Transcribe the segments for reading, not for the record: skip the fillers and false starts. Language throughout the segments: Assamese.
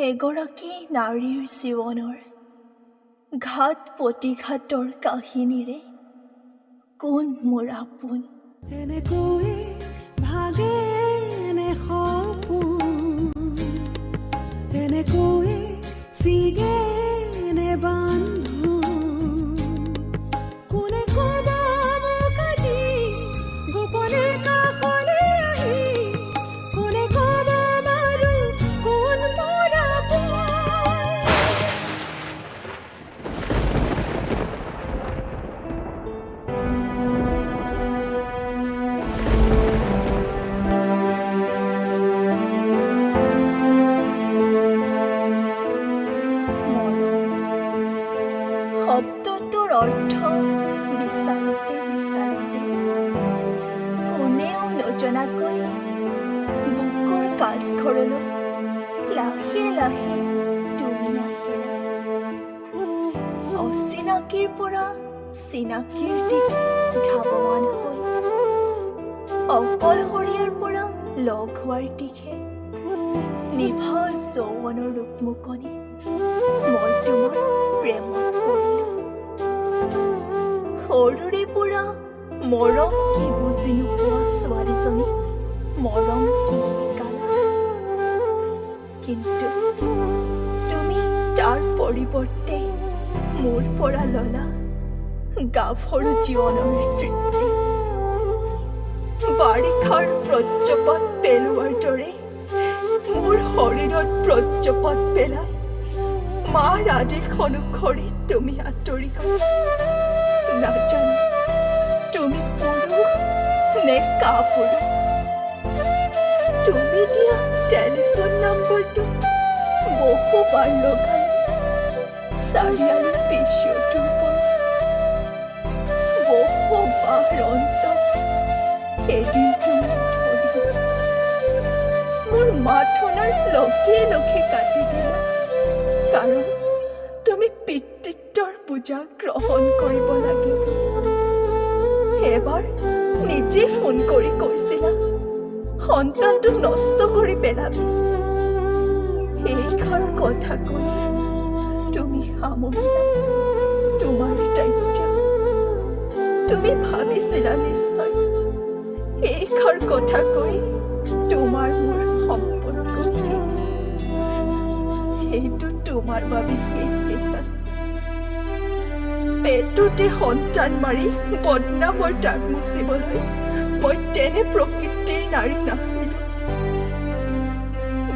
এগৰাকী নাৰীৰ জীৱনৰ ঘাত প্ৰতিঘাতৰ কাহিনীৰে কোন মোৰ আপোন। এনেকৈ ভাগে এনে সপোন, এনেকৈ চিগে এনে বান্ধোন। কোনে ক'ব মোক আজি গোপনে কাষলে আহি, কোনে ক'ব বাৰু কোন মোৰ আপোন। শব্দটোৰ অৰ্থ বিচাৰোঁতে বিচাৰোঁতে কোনেও নজনাকৈ বুকুৰ কাষঘৰলৈ লাহে লাহে তুমি আহিলা। অচিনাকিৰ পৰা চিনাকিৰ দিশে ধাৱমান হৈ, অকলশৰীয়াৰ পৰা লগ হোৱাৰ দিশে নিভা যৌৱনৰ ৰূপমুকনি মই তোমাৰ প্ৰেমত পৰিলো। সৰুৰে পৰা মৰম কি বুজি নোপোৱা ছোৱালীজনীক মৰম কি শিকালা, কিন্তু তুমি তাৰ পৰিৱৰ্তে মোৰ পৰা ললা গাভৰু জীৱনৰ তৃপ্তি। বাৰিষাৰ প্ৰজ্জপাত পেলোৱাৰ দৰে মোৰ শৰীৰত প্ৰজ্জপাত পেলাই মাৰ আদেশ অনুসৰি তুমি আঁতৰি গলা। নাজানো তুমি পুৰুষ নে কাপুৰুষ। তুমি দিয়া টেলিফোন নম্বৰটো বহুবাৰ লগালো চাৰিআলিৰ পিছটোৰ পৰা। বহুবাৰ অন্তত এদিন তুমি ধৰিলা, মোৰ মাথোনাৰ লগে লগে কাটি দিলা, কাৰণ তুমি পিতৃত্বৰ বোজা গ্ৰহণ কৰিব লাগিব। এবাৰ নিজে ফোন কৰি কৈছিলা সন্তানটো নষ্ট কৰি পেলাবি। এইষাৰ কথা কৈ তুমি সামৰিলা তোমাৰ দায়িত্ব। তুমি ভাবিছিলা নিশ্চয় এইষাৰ কথা কৈ তোমাৰ মোৰ সম্পৰ্ক শেষ। সেইটো তোমাৰ বাবে শেষ আছে। পেটতে সন্তান মাৰি বদনামৰ দাগ মুচিবলৈ মই তেনে প্ৰকৃতিৰ নাৰী নাছিলো।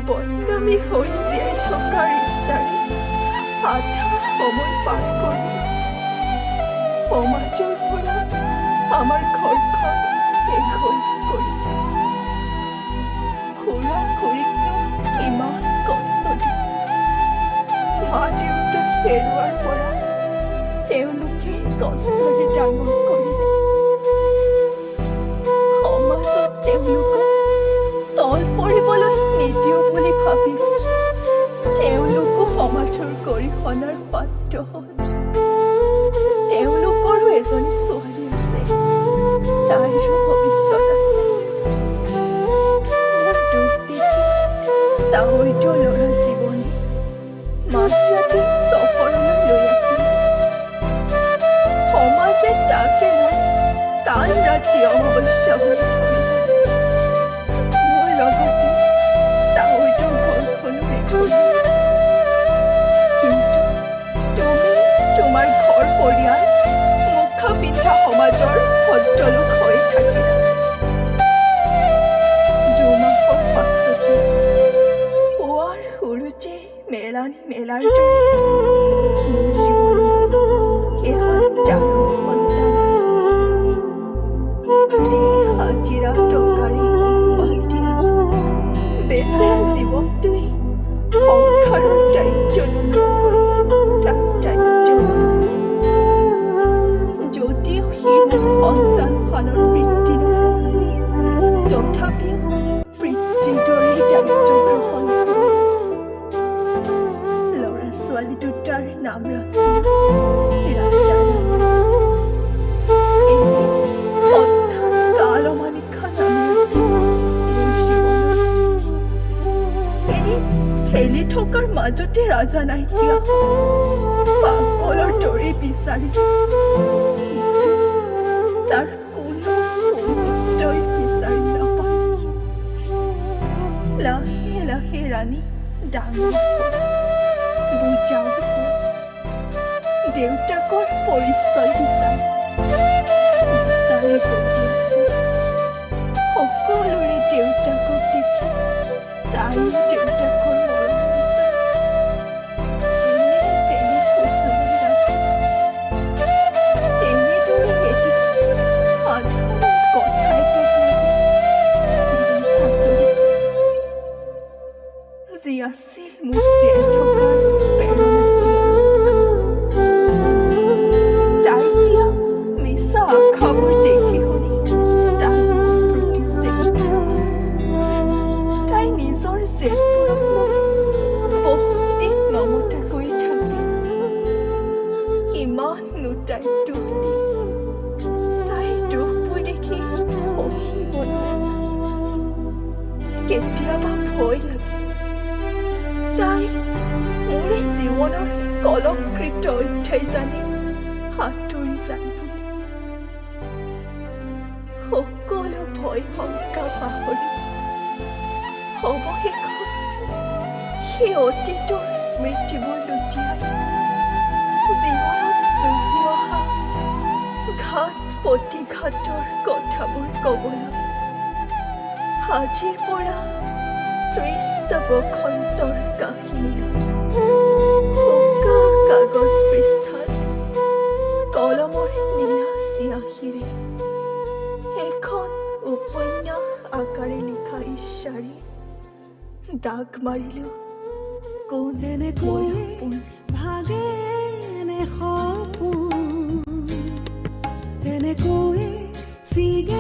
বদনামী হৈ জীয়াই থকাৰ ইচ্ছাৰে আধা সময় পাৰ কৰি সমাজৰ পৰা আমাৰ ঘৰখন এঘৰ কৰি খুৰা খুৰীকনো কিমান কষ্ট দি মা দেউতাক হেৰুৱাৰ পৰা তেওঁলোকে কষ্টৰে ডাঙৰ কৰিলে। সমাজত তেওঁলোকক তল পৰিবলৈ নিদিওঁ বুলি ভাবি তেওঁলোকো সমাজৰ গৰিহণাৰ পাত্ৰ হ'ল। তেওঁলোকৰো এজনী ছোৱালী আছে, তাইৰো ভৱিষ্যত আছে। মোৰ দুখ দেখি তাৱৈত ল'ৰা জীৱনী মাজৰাতি চহৰলৈ লৈ আহিল। সমাজে তাকে মই কাল ৰাতি অমাৱস্যা ভৰি ধৰিব। মোৰ লগতে তাৱৈতৰ ঘৰখনো দেখোন। কিন্তু তুমি তোমাৰ ঘৰ পৰিয়াল মুখা পিঠা সমাজৰ ভদ্ৰলোক হৈ থাকিলা। দুমাহৰ পাছতে পুৱাৰ সূৰুজে মেলানি মেলাৰ দৰে মোৰ জীৱনত এখন জানুচ সন্তান দিন হাজিৰা টকাৰে পোহপাল দিয়া বেচেৰা জীৱনটোৱে সংসাৰৰ দায়িত্ব নোলোৱাকৈ তাক দায়িত্ব যদিও সি মোৰ সন্তান ফালৰ বৃত্তি নহয়, তথাপিও পিতৃৰ দৰে দায়িত্ব গ্ৰহণ কৰি ল'ৰা ছোৱালী দুটাৰ নাম ৰাখিলো ৰাজা নামে। এদিন হঠাৎ কাল অমানিশা নামি আহিল মোৰ জীৱনত। ডিঙিত খেলি থকাৰ মাজতে ৰাজা নাইকিয়া পাগলৰ দৰে বিচাৰি কিন্তু তাৰ কোনো মুহূৰ্তই বিচাৰি নাপায় লাহে লাহে ৰাণী ডাঙৰ বুজাও দেউতাকৰ পৰিচয় বিচাৰি গতি আছো সকলোৰে দেউতাকক দেখি তাইও দেউতাকৰ মৰম বিচাৰে যেনে তেনে সুচৰি ৰাখে তেনেদৰে এদিন সাধাৰণ কথা এটাত লাগি জীৱন সাঁতুৰি যি আছিল মোক জীয়াই থকাৰ প্ৰেৰণা দিয়া তাই দিয়া মিছা আশাবোৰ দেখি শুনি তাই মোৰ প্ৰতি তাই নিজৰ জেদবোৰক লৈ বহুদিন নমতা কৰি থাকে কিমাননো তাইক দুখ দিম তাইৰ দুখবোৰ দেখি সহিব নোৱাৰো কেতিয়াবা ভয় লাগে তাই মোৰ এই জীৱনৰ কলংকৃত অধ্যায় জানি সাঁতুৰি যায় বুলি সকলো ভয় শংকা পাহৰি অৱশেষত সেই অতীতৰ স্মৃতিবোৰ লুটিয়াই জীৱনত যুঁজি অহা ঘাট প্ৰতিঘাতৰ কথাবোৰ ক'বলৈ আজিৰ পৰা 30টা বসন্তৰ কাহিনীলৈ শুকা কাগজ পৃষ্ঠাত কলমৰ নীলা চিয়াহীৰে এখন উপন্যাস আকাৰে লিখা ইচ্ছাৰে দাগ মাৰিলো কোন এনেকৈ ভাগে এনে সপোন এনেকৈ চিগে